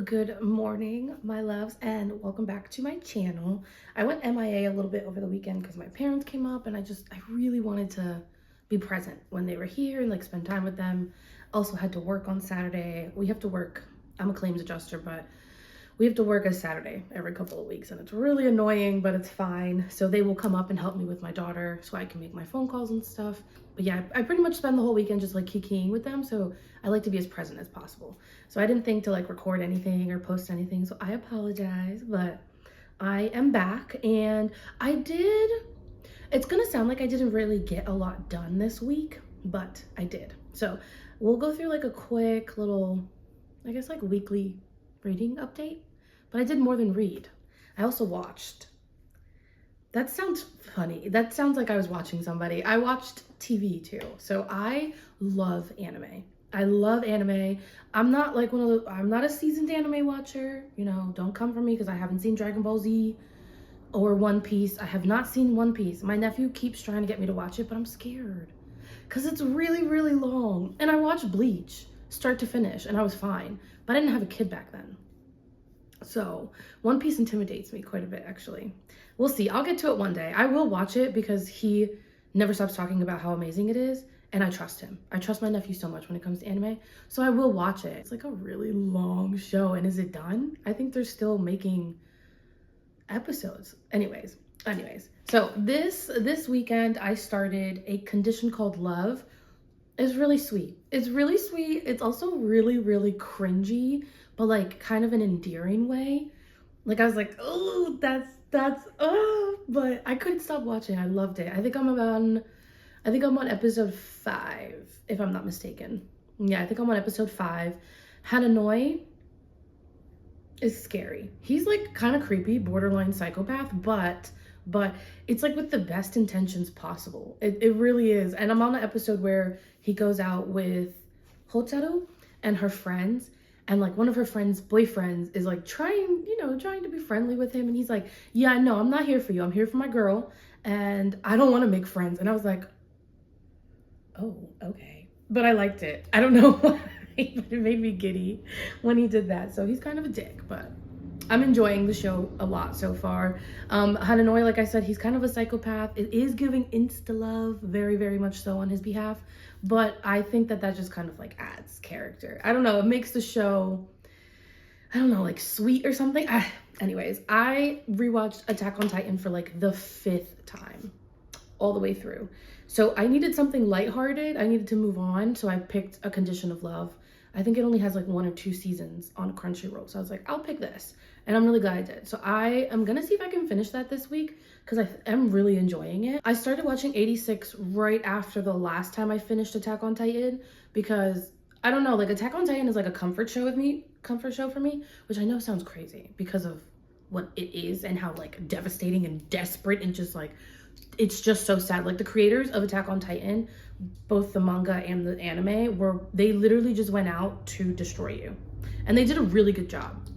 Good morning, my loves, and welcome back to my channel. I went MIA a little bit over the weekend because my parents came up and I really wanted to be present when they were here and like spend time with them. Also had to work on Saturday. We have to work, I'm a claims adjuster, but we have to work a Saturday every couple of weeks and it's really annoying, but it's fine. So they will come up and help me with my daughter so I can make my phone calls and stuff. But yeah, I pretty much spend the whole weekend just like kikiing with them. So I like to be as present as possible. So I didn't think to like record anything or post anything. So I apologize, but I am back and it's gonna sound like I didn't really get a lot done this week, but I did. So we'll go through like a quick little, I guess like weekly reading update. But I did more than read. I also watched. That sounds funny. That sounds like I was watching somebody. I watched TV too. So I love anime. I love anime. I'm not like I'm not a seasoned anime watcher. You know, don't come for me because I haven't seen Dragon Ball Z or One Piece. I have not seen One Piece. My nephew keeps trying to get me to watch it, but I'm scared because it's really, really long. And I watched Bleach start to finish and I was fine, but I didn't have a kid back then. So One Piece intimidates me quite a bit, actually. We'll see. I'll get to it one day. I will watch it because he never stops talking about how amazing it is, and I trust him. I trust my nephew so much when it comes to anime, so I will watch it. It's like a really long show, and is it done? I think they're still making episodes. Anyways. So this weekend, I started A Condition Called Love. It's really sweet. It's really sweet. It's also really, really cringy, but like kind of an endearing way. Like I was like, oh, but I couldn't stop watching. I loved it. I think I'm on episode 5, if I'm not mistaken. Yeah, I think I'm on episode 5. Hananoi is scary. He's like kind of creepy, borderline psychopath, but it's like with the best intentions possible. It really is. And I'm on the episode where he goes out with Hotaru and her friends, and like one of her friends' boyfriends is like trying to be friendly with him, and he's like, yeah, no, I'm not here for you. I'm here for my girl, and I don't want to make friends. And I was like, oh, okay. But I liked it. I don't know why, but it made me giddy when he did that. So he's kind of a dick, but I'm enjoying the show a lot so far. Hananoi, like I said, he's kind of a psychopath. It is giving insta-love, very, very much so on his behalf. But I think that just kind of like adds character. I don't know, it makes the show, I don't know, like sweet or something. Anyways, I rewatched Attack on Titan for like the 5th time, all the way through. So I needed something lighthearted. I needed to move on. So I picked A Condition of Love. I think it only has like 1 or 2 seasons on Crunchyroll. So I was like, I'll pick this. And I'm really glad I did. So I am going to see if I can finish that this week because I am really enjoying it. I started watching 86 right after the last time I finished Attack on Titan because I don't know, like Attack on Titan is like a comfort show for me, which I know sounds crazy because of what it is and how like devastating and desperate and just like, it's just so sad. Like the creators of Attack on Titan, both the manga and the anime, they literally just went out to destroy you. And they did a really good job.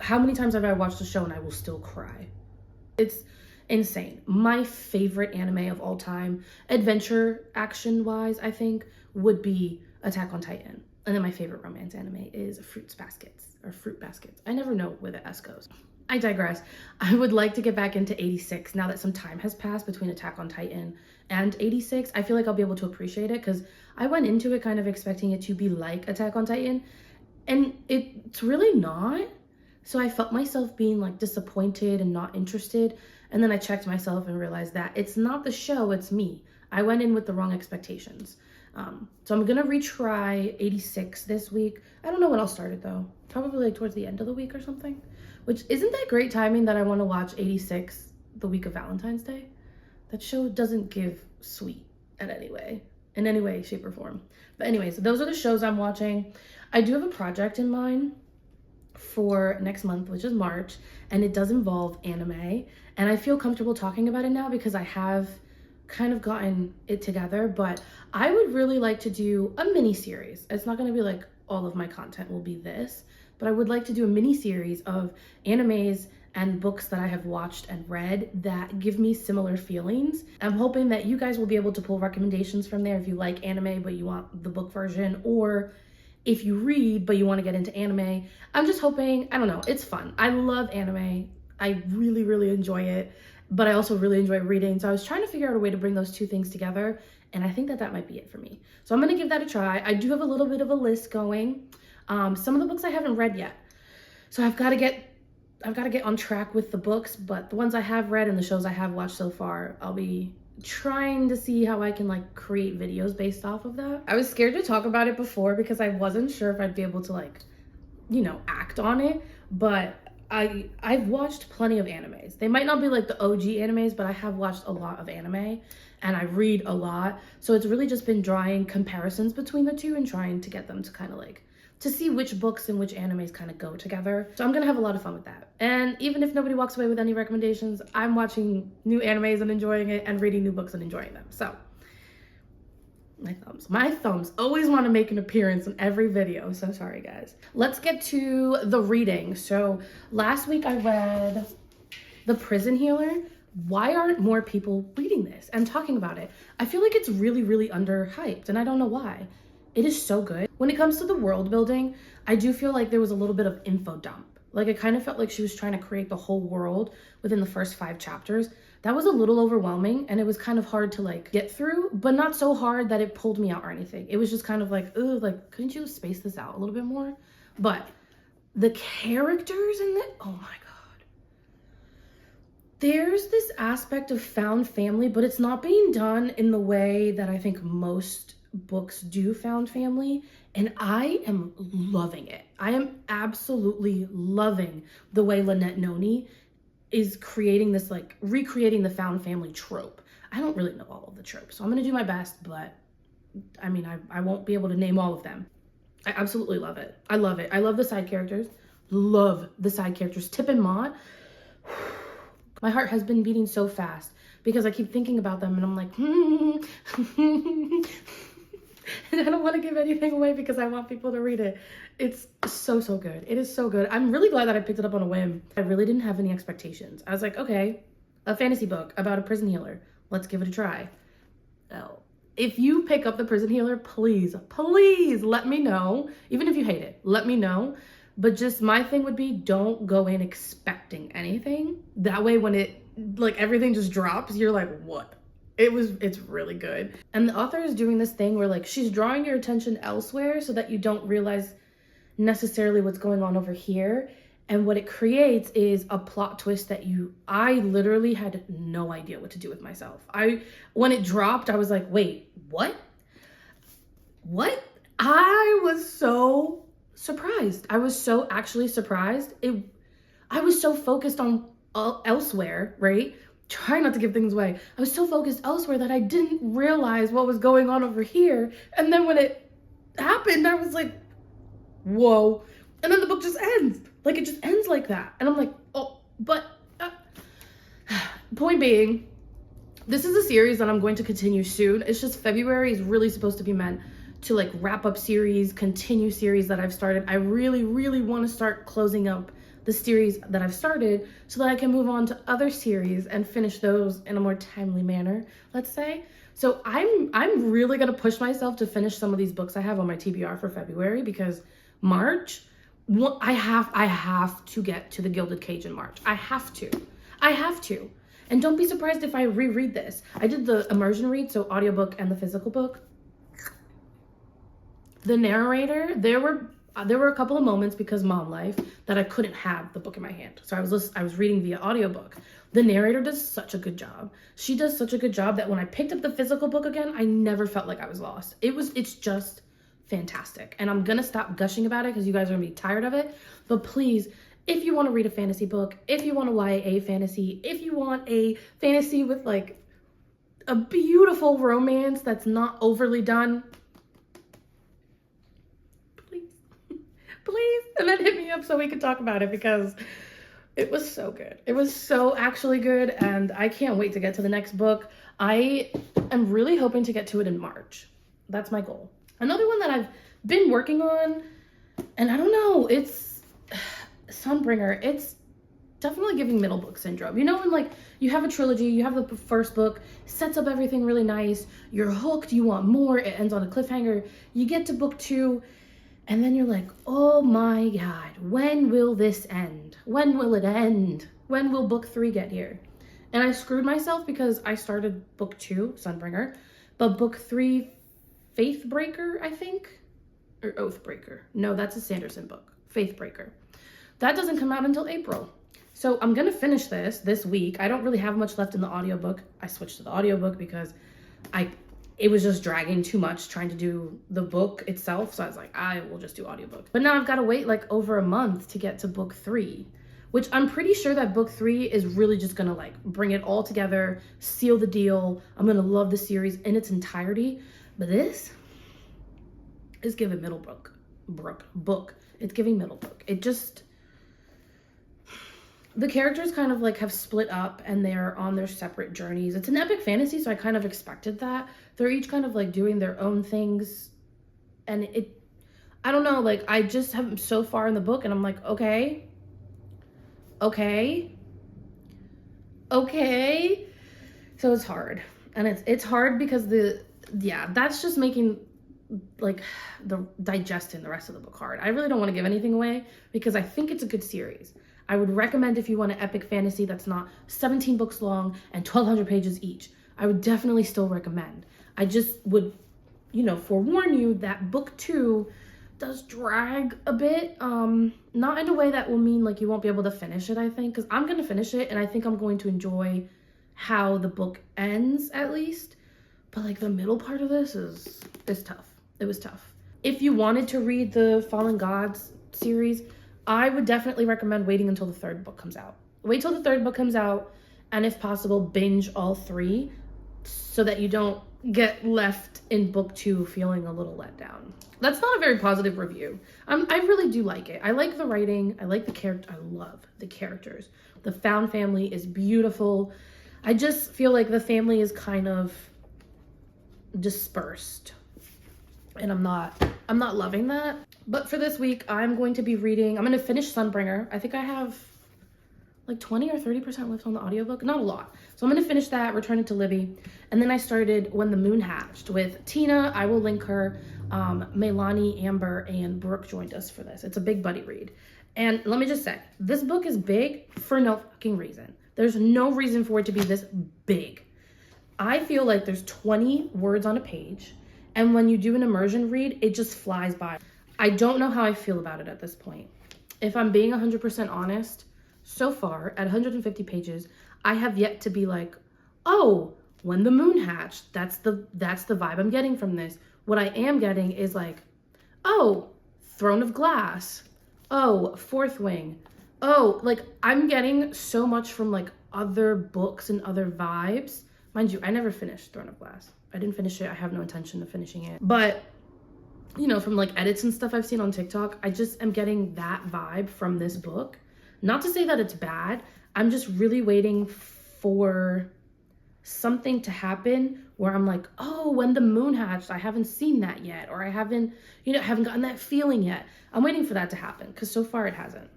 How many times have I watched the show and I will still cry? It's insane. My favorite anime of all time, adventure action wise, I think, would be Attack on Titan. And then my favorite romance anime is Fruit Baskets. I never know where the S goes. I digress. I would like to get back into 86 now that some time has passed between Attack on Titan and 86. I feel like I'll be able to appreciate it because I went into it kind of expecting it to be like Attack on Titan, and it's really not. So I felt myself being like disappointed and not interested. And then I checked myself and realized that it's not the show, it's me. I went in with the wrong expectations. So I'm gonna retry 86 this week. I don't know when I'll start it though. Probably like towards the end of the week or something. Which isn't that great timing that I want to watch 86 the week of Valentine's Day. That show doesn't give sweet in any way, shape, or form. But anyways, those are the shows I'm watching. I do have a project in mind for next month, which is March, and it does involve anime. And I feel comfortable talking about it now because I have kind of gotten it together, but I would really like to do a mini series. It's not going to be like all of my content will be this, but I would like to do a mini series of animes and books that I have watched and read that give me similar feelings. I'm hoping that you guys will be able to pull recommendations from there if you like anime but you want the book version, or if you read but you want to get into anime. I'm just hoping, I don't know, it's fun. I love anime. I really, really enjoy it, but I also really enjoy reading. So I was trying to figure out a way to bring those two things together, and I think that that might be it for me. So I'm going to give that a try. I do have a little bit of a list going. Some of the books I haven't read yet. So I've got to get on track with the books, but the ones I have read and the shows I have watched so far, I'll be trying to see how I can like create videos based off of that. I was scared to talk about it before because I wasn't sure if I'd be able to like, you know, act on it, but I've watched plenty of animes. They might not be like the OG animes, but I have watched a lot of anime and I read a lot. So it's really just been drawing comparisons between the two and trying to get them to kind of like, to see which books and which animes kind of go together. So I'm gonna have a lot of fun with that. And even if nobody walks away with any recommendations, I'm watching new animes and enjoying it and reading new books and enjoying them. So my thumbs always want to make an appearance in every video. So sorry guys. Let's get to the reading. So last week I read The Prison Healer. Why aren't more people reading this and talking about it? I feel like it's really, really underhyped and I don't know why. It is so good. When it comes to the world building, I do feel like there was a little bit of info dump. Like it kind of felt like she was trying to create the whole world within the first 5 chapters. That was a little overwhelming and it was kind of hard to like get through, but not so hard that it pulled me out or anything. It was just kind of like, oh, like, couldn't you space this out a little bit more? But the characters in it, oh my God. There's this aspect of found family, but it's not being done in the way that I think most books do found family, and I am loving it. I am absolutely loving the way Lynette Noni is creating this, like recreating the found family trope. I don't really know all of the tropes, so I'm gonna do my best, but I mean, I won't be able to name all of them. I absolutely love it. I love it. I love the side characters. Love the side characters. Tip and Maud. My heart has been beating so fast because I keep thinking about them and I'm like, and I don't want to give anything away because I want people to read it. It's so, so good. It is so good. I'm really glad that I picked it up on a whim. I really didn't have any expectations. I was like, okay, a fantasy book about a prison healer. Let's give it a try. Oh, if you pick up The Prison Healer, please, please let me know. Even if you hate it, let me know. But just my thing would be, don't go in expecting anything. That way when it, like everything just drops, you're like, what? It's really good. And the author is doing this thing where like she's drawing your attention elsewhere so that you don't realize necessarily what's going on over here. And what it creates is a plot twist that I literally had no idea what to do with myself. When it dropped, I was like, wait, what? What? I was so surprised. I was so actually surprised. I was so focused on elsewhere, right? Try not to give things away. I was so focused elsewhere that I didn't realize what was going on over here. And then when it happened, I was like, whoa. And then the book just ends. Like, it just ends like that. And I'm like, oh, but point being, this is a series that I'm going to continue soon. It's just February is really supposed to be meant to like wrap up series, continue series that I've started. I really, really want to start closing up the series that I've started so that I can move on to other series and finish those in a more timely manner, let's say. So I'm really gonna push myself to finish some of these books I have on my TBR for February, because March, I have to get to the Gilded Cage in March. I have to. And don't be surprised if I reread this. I did the immersion read, so audiobook and the physical book. The narrator, there were a couple of moments because mom life that I couldn't have the book in my hand. So I was reading via audiobook. The narrator does such a good job. She does such a good job that when I picked up the physical book again, I never felt like I was lost. It's just fantastic. And I'm gonna stop gushing about it because you guys are gonna be tired of it. But please, if you want to read a fantasy book, if you want a YA fantasy, if you want a fantasy with like a beautiful romance that's not overly done, please, and then hit me up so we can talk about it, because it was so good. It was so actually good, and I can't wait to get to the next book. I am really hoping to get to it in March. That's my goal. Another one that I've been working on, and I don't know, it's Sunbringer. It's definitely giving middle book syndrome. You know, when like you have a trilogy, you have the first book, sets up everything really nice, you're hooked, you want more, it ends on a cliffhanger. You get to book 2, And then you're like, oh my God, when will this end? When will it end? When will book 3 get here? And I screwed myself because I started book 2, Sunbringer, but book 3, Faithbreaker, I think, or Oathbreaker. No, that's a Sanderson book, Faithbreaker. That doesn't come out until April. So I'm gonna finish this week. I don't really have much left in the audiobook. I switched to the audiobook because it was just dragging too much trying to do the book itself. So I was like, I will just do audiobook. But now I've got to wait like over a month to get to book 3, which I'm pretty sure that book 3 is really just gonna like bring it all together, seal the deal. I'm gonna love the series in its entirety. But this is giving middle book. It's giving middle book. It just, the characters kind of like have split up and they're on their separate journeys. It's an epic fantasy, so I kind of expected that. They're each kind of like doing their own things. And I don't know, like I just have so far in the book and I'm like, okay. So it's hard. And it's hard because that's just making like the digesting the rest of the book hard. I really don't want to give anything away because I think it's a good series. I would recommend if you want an epic fantasy that's not 17 books long and 1,200 pages each. I would definitely still recommend. I just would, forewarn you that book 2 does drag a bit. Not in a way that will mean like you won't be able to finish it, I think, because I'm going to finish it and I think I'm going to enjoy how the book ends at least. But like the middle part of this is tough. It was tough. If you wanted to read the Fallen Gods series, I would definitely recommend waiting until the 3rd book comes out. Wait till the 3rd book comes out, and if possible, binge all 3 so that you don't get left in book 2 feeling a little let down. That's not a very positive review. I really do like it. I like the writing. I like the character. I love the characters. The found family is beautiful. I just feel like the family is kind of dispersed, and I'm not loving that. But for this week, I'm going to finish Sunbringer. I think I have like 20 or 30% left on the audiobook. Not a lot. So I'm going to finish that, return it to Libby. And then I started When the Moon Hatched with Tina. I will link her. Melanie, Amber, and Brooke joined us for this. It's a big buddy read. And let me just say, this book is big for no fucking reason. There's no reason for it to be this big. I feel like there's 20 words on a page. And when you do an immersion read, it just flies by. I don't know how I feel about it at this point. If I'm being 100% honest, so far at 150 pages, I have yet to be like, oh, When the Moon Hatched, that's the vibe I'm getting from this. What I am getting is like, oh, Throne of Glass. Oh, Fourth Wing. Oh, like I'm getting so much from like other books and other vibes. Mind you, I never finished Throne of Glass. I didn't finish it. I have no intention of finishing it. But from like edits and stuff I've seen on TikTok, I just am getting that vibe from this book. Not to say that it's bad. I'm just really waiting for something to happen where I'm like, oh, When the Moon Hatched, I haven't seen that yet. Or I haven't gotten that feeling yet. I'm waiting for that to happen because so far it hasn't.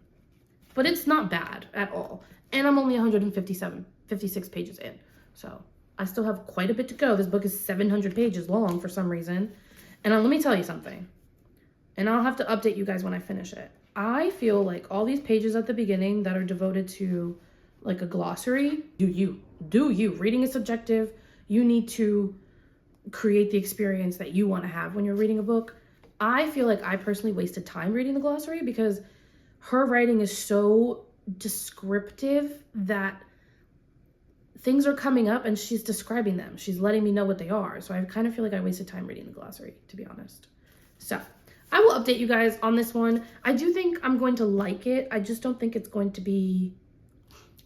But it's not bad at all. And I'm only 56 pages in. So I still have quite a bit to go. This book is 700 pages long for some reason. And let me tell you something, and I'll have to update you guys when I finish it. I feel like all these pages at the beginning that are devoted to like a glossary, do you. Reading is subjective. You need to create the experience that you want to have when you're reading a book. I feel like I personally wasted time reading the glossary because her writing is so descriptive that things are coming up and she's describing them. She's letting me know what they are. So I kind of feel like I wasted time reading the glossary, to be honest. So I will update you guys on this one. I do think I'm going to like it. I just don't think it's going to be,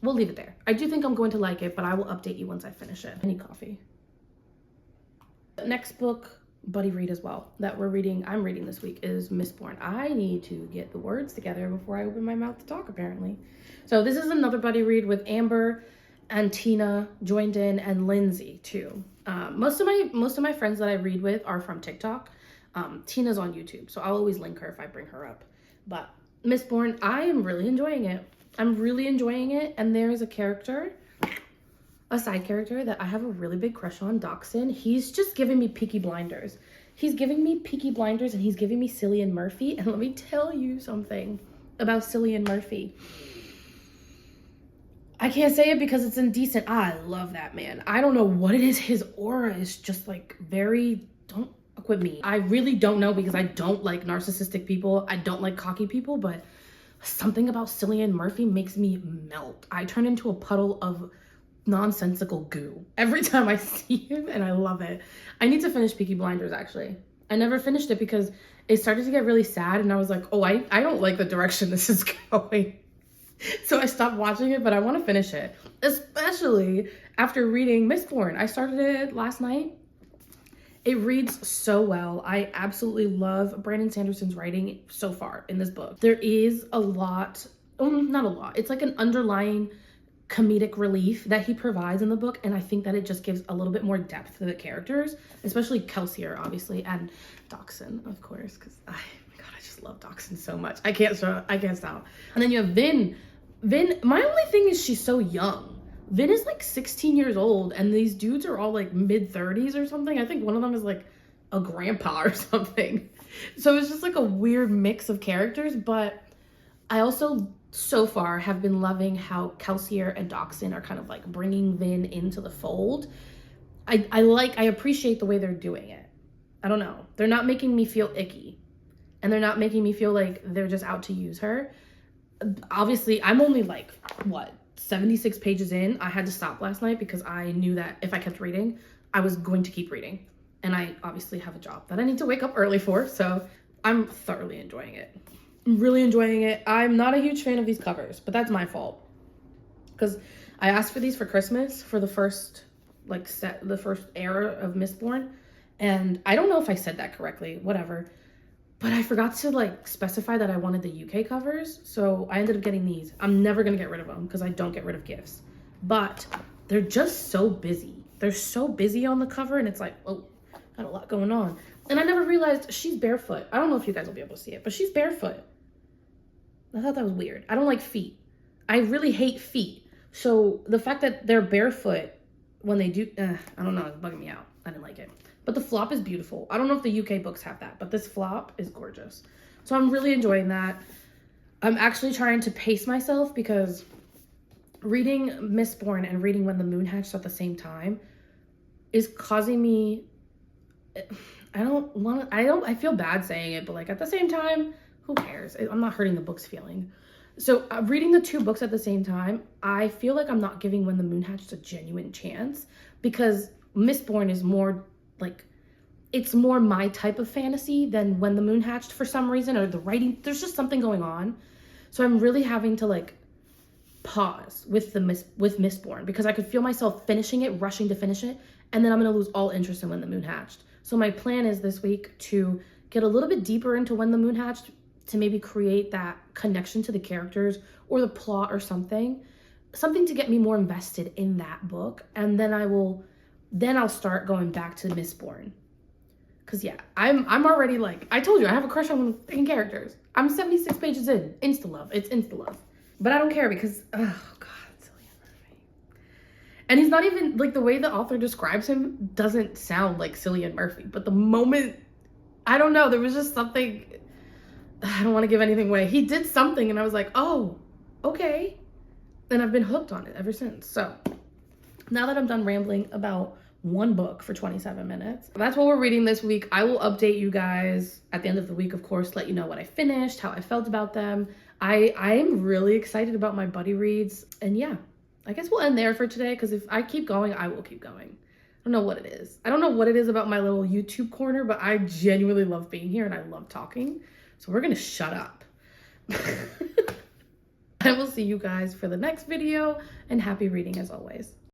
we'll leave it there. I do think I'm going to like it, but I will update you once I finish it. I need coffee. Next book, buddy read as well, that I'm reading this week is Mistborn. I need to get the words together before I open my mouth to talk, apparently. So this is another buddy read with Amber and Tina joined in, and Lindsay too. Most of my friends that I read with are from TikTok. Tina's on YouTube, so I'll always link her if I bring her up. But Mistborn, I am really enjoying it. I'm really enjoying it, and there is a side character that I have a really big crush on, Dachshund. He's just giving me Peaky Blinders. He's giving me Peaky Blinders and he's giving me Cillian Murphy. And let me tell you something about Cillian Murphy. I can't say it because it's indecent. I love that man. I don't know what it is. His aura is just like very, don't fuck with me. I really don't know because I don't like narcissistic people. I don't like cocky people, but something about Cillian Murphy makes me melt. I turn into a puddle of nonsensical goo every time I see him, and I love it. I need to finish Peaky Blinders, actually. I never finished it because it started to get really sad, and I was like, oh, I don't like the direction this is going. So I stopped watching it, but I want to finish it, especially after reading Mistborn. I started it last night. It reads so well. I absolutely love Brandon Sanderson's writing so far in this book. There is a lot, not a lot, it's like an underlying comedic relief that he provides in the book, and I think that it just gives a little bit more depth to the characters, especially Kelsier, obviously, and Dachshund, of course, because my God, I just love Dachshund so much. I can't stop. And then you have Vin. My only thing is she's so young. Vin is like 16 years old, and these dudes are all like mid-30s or something. I think one of them is like a grandpa or something. So it's just like a weird mix of characters, but I also so far have been loving how Kelsier and Dachshund are kind of like bringing Vin into the fold. I appreciate the way they're doing it. I don't know. They're not making me feel icky, and they're not making me feel like they're just out to use her. Obviously, I'm only like, what, 76 pages in. I had to stop last night because I knew that if I kept reading, I was going to keep reading. And I obviously have a job that I need to wake up early for, so I'm thoroughly enjoying it. I'm really enjoying it. I'm not a huge fan of these covers, but that's my fault. Because I asked for these for Christmas for the first, the first era of Mistborn. And I don't know if I said that correctly, whatever. But I forgot to specify that I wanted the UK covers, so I ended up getting these. I'm never gonna get rid of them because I don't get rid of gifts. But they're just so busy. They're so busy on the cover, and it's like, oh, got a lot going on. And I never realized she's barefoot. I don't know if you guys will be able to see it, but she's barefoot. I thought that was weird. I don't like feet. I really hate feet. So the fact that they're barefoot when they do, I don't know, it's bugging me out. I didn't like it. But the flop is beautiful. I don't know if the UK books have that, but this flop is gorgeous. So I'm really enjoying that. I'm actually trying to pace myself because reading Mistborn and reading When the Moon Hatched at the same time is causing me, I feel bad saying it, but at the same time, who cares? I'm not hurting the book's feeling. So reading the two books at the same time, I feel like I'm not giving When the Moon Hatched a genuine chance because Mistborn is more it's more my type of fantasy than When the Moon Hatched for some reason, or the writing, there's just something going on. So I'm really having to pause with Mistborn because I could feel myself finishing it, rushing to finish it, and then I'm going to lose all interest in When the Moon Hatched. So my plan is this week to get a little bit deeper into When the Moon Hatched to maybe create that connection to the characters or the plot or something to get me more invested in that book. And then I'll start going back to Mistborn. Cause yeah, I'm already I told you, I have a crush on the main characters. I'm 76 pages in. Insta love. It's insta love. But I don't care because, oh God, Cillian Murphy. And he's not even, the way the author describes him doesn't sound like Cillian Murphy. But the moment, I don't know, there was just something, I don't want to give anything away. He did something and I was like, oh, okay. And I've been hooked on it ever since. So now that I'm done rambling about one book for 27 minutes, that's what we're reading this week. I will update you guys at the end of the week, of course, let you know what I finished, how I felt about them. I'm really excited about my buddy reads. And yeah, I guess we'll end there for today because if I keep going, I will keep going. I don't know what it is. I don't know what it is about my little YouTube corner, but I genuinely love being here and I love talking. So we're going to shut up. I will see you guys for the next video, and happy reading as always.